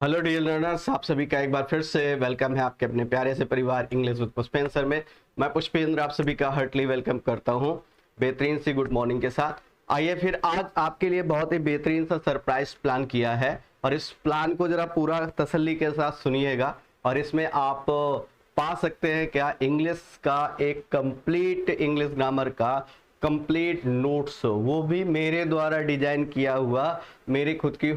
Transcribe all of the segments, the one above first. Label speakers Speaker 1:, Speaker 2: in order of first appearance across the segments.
Speaker 1: Hello dear learners, आप सभी का एक बार फिर से वेलकम है आपके अपने प्यारे से परिवार इंग्लिश विद पुष्पेंद्र में। मैं पुष्पेंद्र आप सभी का हार्टली वेलकम करता हूं बेहतरीन सी गुड मॉर्निंग के साथ। आइए फिर आज आपके लिए बहुत ही बेहतरीन सा सरप्राइज प्लान किया है और इस प्लान को जरा पूरा तसल्ली के साथ सुनिएगा और इसमें आप पा सकते हैं क्या इंग्लिश का एक कंप्लीट इंग्लिश ग्रामर का कंप्लीट नोट्स, वो भी मेरे द्वारा डिजाइन किया हुआ मेरी खुद की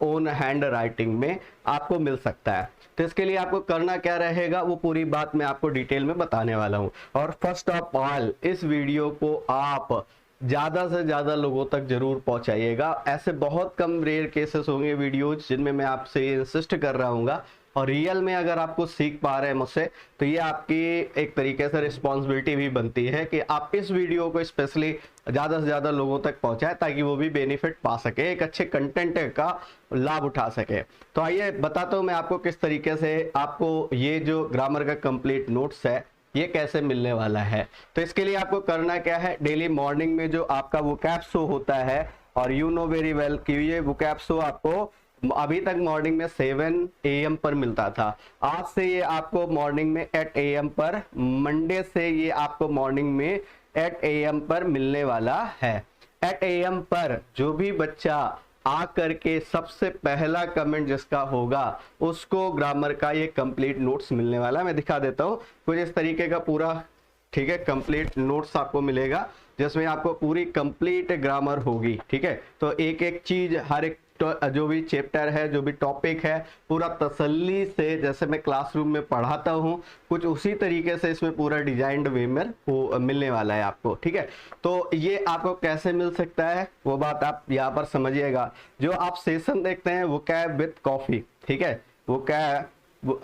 Speaker 1: ओन हैंड राइटिंग में आपको मिल सकता है। तो इसके लिए आपको करना क्या रहेगा वो पूरी बात मैं आपको डिटेल में बताने वाला हूं। और फर्स्ट ऑफ ऑल इस वीडियो को आप ज़्यादा से ज़्यादा लोगों तक जरूर पहुंचाइएगा। ऐसे बहुत कम रेयर केसेस होंगे वीडियोज जिनमें मैं आपसे इंसिस्ट कर रहा हूँ और रियल में अगर आपको सीख पा रहे हैं मुझसे तो ये आपकी एक तरीके से रिस्पॉन्सिबिलिटी भी बनती है कि आप इस वीडियो को स्पेशली ज़्यादा से ज़्यादा लोगों तक पहुंचाएं ताकि वो भी बेनिफिट पा सके, एक अच्छे कंटेंट का लाभ उठा सके। तो आइए बताता हूँ मैं आपको किस तरीके से आपको ये जो ग्रामर का कंप्लीट नोट्स है ये कैसे मिलने वाला है। तो इसके लिए आपको करना क्या है, डेली मॉर्निंग में जो आपका वोकैब शो होता है और यू नो वेरी वेल कि ये वोकैब शो आपको अभी तक मॉर्निंग में 7 AM पर मिलता था। आज से ये आपको मॉर्निंग में 8 AM पर, मंडे से ये आपको मॉर्निंग में 8 AM पर मिलने वाला है। 8 AM पर जो भी बच्चा आ करके सबसे पहला कमेंट जिसका होगा उसको ग्रामर का ये कंप्लीट नोट्स मिलने वाला है। मैं दिखा देता हूँ कुछ इस तरीके का पूरा, ठीक है, कंप्लीट नोट्स आपको मिलेगा जिसमें आपको पूरी कंप्लीट ग्रामर होगी। ठीक है, तो एक एक चीज, हर एक जो भी चैप्टर है, जो भी टॉपिक है, पूरा तसल्ली से जैसे मैं क्लासरूम में पढ़ाता हूँ कुछ उसी तरीके से इसमें पूरा डिजाइंड वे में वो मिलने वाला है आपको। ठीक है, तो ये आपको कैसे मिल सकता है वो बात आप यहाँ पर समझिएगा। जो आप सेशन देखते हैं वोकैब विद कॉफी, ठीक है, वोकैब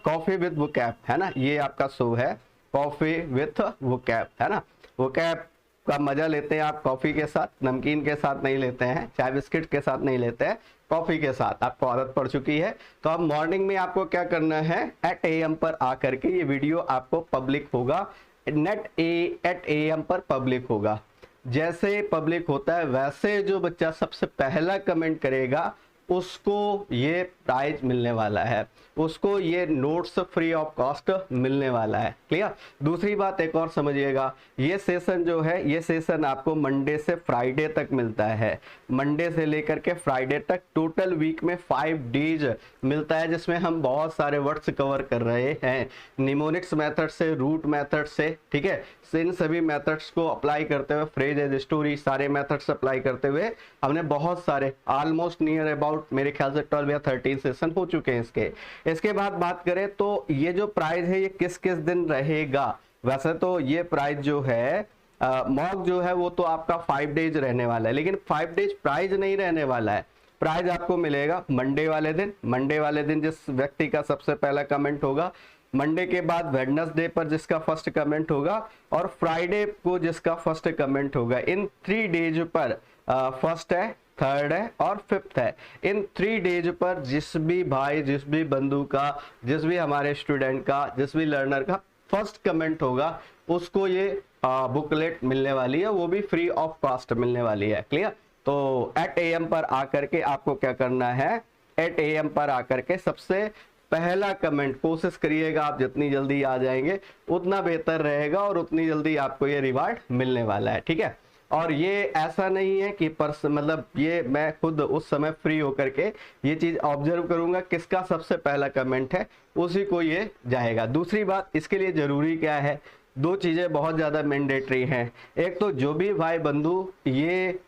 Speaker 1: कॉफी विद वोकैब है ना, ये आपका शो है कॉफी विथ वोकैब है ना। वोकैब का मजा लेते हैं आप कॉफी के साथ, नमकीन के साथ नहीं लेते हैं, चाय बिस्किट के साथ नहीं लेते हैं, कॉफी के साथ आपको आदत पड़ चुकी है। तो अब मॉर्निंग में आपको क्या करना है, 8 AM पर आकर के ये वीडियो आपको पब्लिक होगा, नेट 8 AM पर पब्लिक होगा। जैसे पब्लिक होता है वैसे जो बच्चा सबसे पहला कमेंट करेगा उसको ये प्राइज मिलने वाला है, उसको ये नोट्स फ्री ऑफ कॉस्ट मिलने वाला है। क्लियर। दूसरी बात एक और समझिएगा, ये सेशन जो है ये सेशन आपको मंडे से फ्राइडे तक मिलता है। मंडे से लेकर के फ्राइडे तक टोटल वीक में 5 डेज मिलता है जिसमें हम बहुत सारे वर्ड्स कवर कर रहे हैं, निमोनिक्स मेथड से, रूट मेथड से। ठीक है, इन सभी मेथड्स को अप्लाई करते हुए, फ्रेज एज स्टोरी, सारे मेथड्स अप्लाई करते हुए हमने बहुत सारे ऑलमोस्ट नियर अबाउट मेरे ख्याल से 12 या 13 सेशन हो चुके हैं इसके। इसके बाद बात करें तो ये जो प्राइज है ये किस किस दिन रहेगा। वैसे तो ये प्राइज जो है मॉक जो है वो तो आपका 5 डेज रहने वाला है, लेकिन 5 डेज प्राइज नहीं रहने वाला है। प्राइज आपको मिलेगा मंडे वाले दिन। मंडे वाले दिन जिस व्यक्ति का सबसे पहला कमेंट होगा, मंडे के बाद वेडनेसडे पर जिसका फर्स्ट कमेंट होगा और फ्राइडे को जिसका फर्स्ट कमेंट होगा। इन 3 डेज पर फर्स्ट है, थर्ड है और फिफ्थ है। इन 3 डेज पर जिस भी भाई, जिस भी बंधु का, जिस भी हमारे स्टूडेंट का, जिस भी लर्नर का फर्स्ट कमेंट होगा उसको ये बुकलेट मिलने वाली है, वो भी फ्री ऑफ कॉस्ट मिलने वाली है। क्लियर। तो 8 AM पर आकर के आपको क्या करना है, 8 AM पर आकर के सबसे पहला कमेंट कोशिश करिएगा, आप जितनी जल्दी आ जाएंगे उतना बेहतर रहेगा और उतनी जल्दी आपको ये रिवार्ड मिलने वाला है। ठीक है, और ये ऐसा नहीं है कि मतलब ये मैं खुद उस समय फ्री होकर के ये चीज ऑब्जर्व करूंगा किसका सबसे पहला कमेंट है उसी को ये जाएगा। दूसरी बात, इसके लिए जरूरी क्या है, 2 चीजें बहुत ज्यादा मैंडेटरी हैं। एक तो जो भी भाई बंधु ये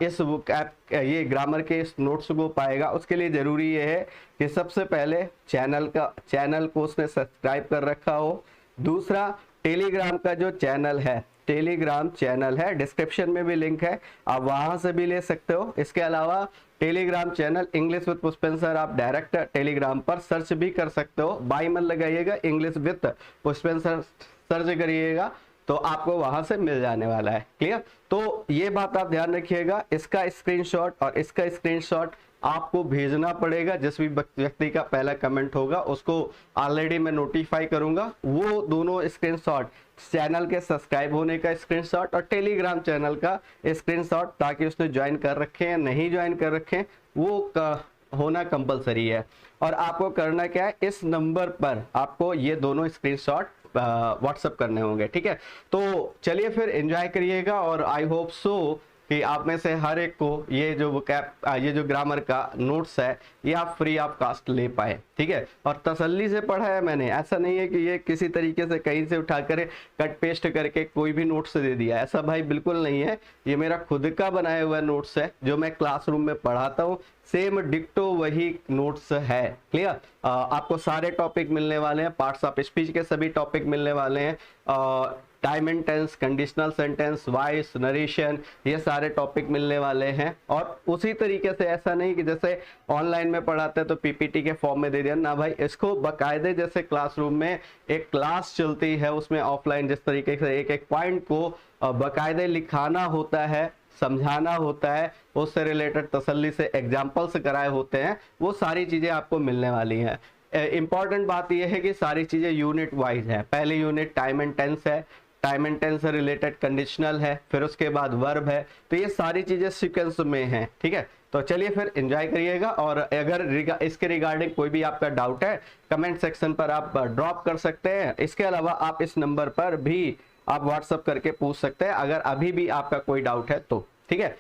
Speaker 1: इस बुक ऐप, ये ग्रामर के इस नोट्स को पाएगा उसके लिए जरूरी ये है कि सबसे पहले चैनल को उसने सब्सक्राइब कर रखा हो। दूसरा, टेलीग्राम का जो चैनल है, टेलीग्राम चैनल है, डिस्क्रिप्शन में भी लिंक है, आप वहां से भी ले सकते हो। इसके अलावा Telegram channel English with Pushpendra आप डायरेक्ट टेलीग्राम पर सर्च भी कर सकते हो, बाई मन लगाइएगा, इंग्लिश विद पुष्पेंद्र सर्च करिएगा तो आपको वहां से मिल जाने वाला है। क्लियर। तो ये बात आप ध्यान रखिएगा, इसका स्क्रीनशॉट और इसका स्क्रीनशॉट आपको भेजना पड़ेगा। जिस भी व्यक्ति का पहला कमेंट होगा उसको ऑलरेडी मैं नोटिफाई करूंगा, वो दोनों स्क्रीनशॉट, चैनल के सब्सक्राइब होने का स्क्रीनशॉट और टेलीग्राम चैनल का स्क्रीनशॉट, ताकि उसने ज्वाइन कर रखे हैं नहीं ज्वाइन कर रखे वो होना कंपलसरी है। और आपको करना क्या है, इस नंबर पर आपको ये दोनों स्क्रीनशॉट व्हाट्सएप करने होंगे, ठीक है। तो चलिए फिर एंजॉय करिएगा, और आई होप सो कि आप में से हर एक को ये जो ग्रामर का नोट्स है ये आप फ्री ऑफ कास्ट ले पाए, ठीक है। और तसल्ली से पढ़ा है मैंने, ऐसा नहीं है कि ये किसी तरीके से कहीं से उठाकर कट पेस्ट करके कोई भी नोट्स दे दिया, ऐसा भाई बिल्कुल नहीं है। ये मेरा खुद का बनाया हुआ नोट्स है जो मैं क्लासरूम में पढ़ाता हूँ, सेम डिक्टो वही नोट्स है। क्लियर? आपको सारे टॉपिक मिलने वाले हैं, पार्ट्स ऑफ स्पीच के सभी टॉपिक मिलने वाले हैं, time and tense, conditional sentence, voice, narration, ये सारे टॉपिक मिलने वाले हैं। और उसी तरीके से ऐसा नहीं कि जैसे ऑनलाइन में पढ़ाते हैं तो पीपीटी के फॉर्म में दे दिया ना भाई, इसको बकायदे जैसे क्लासरूम में एक क्लास चलती है उसमें ऑफलाइन जिस तरीके से एक एक पॉइंट को बकायदे लिखाना होता है, समझाना होता है, उससे रिलेटेड तसल्ली से एग्जाम्पल्स कराए होते हैं, वो सारी चीजें आपको मिलने वाली हैं। इंपॉर्टेंट बात यह है कि सारी चीजें यूनिट वाइज है। पहली यूनिट टाइम एंड टेंस है, टाइम एंड टेंस से रिलेटेड कंडीशनल है, फिर उसके बाद वर्ब है, तो ये सारी चीजें सीक्वेंस में हैं, ठीक है। तो चलिए फिर एंजॉय करिएगा, और अगर इसके रिगार्डिंग कोई भी आपका डाउट है कमेंट सेक्शन पर आप ड्रॉप कर सकते हैं। इसके अलावा आप इस नंबर पर भी आप व्हाट्सअप करके पूछ सकते हैं अगर अभी भी आपका कोई डाउट है तो, ठीक है।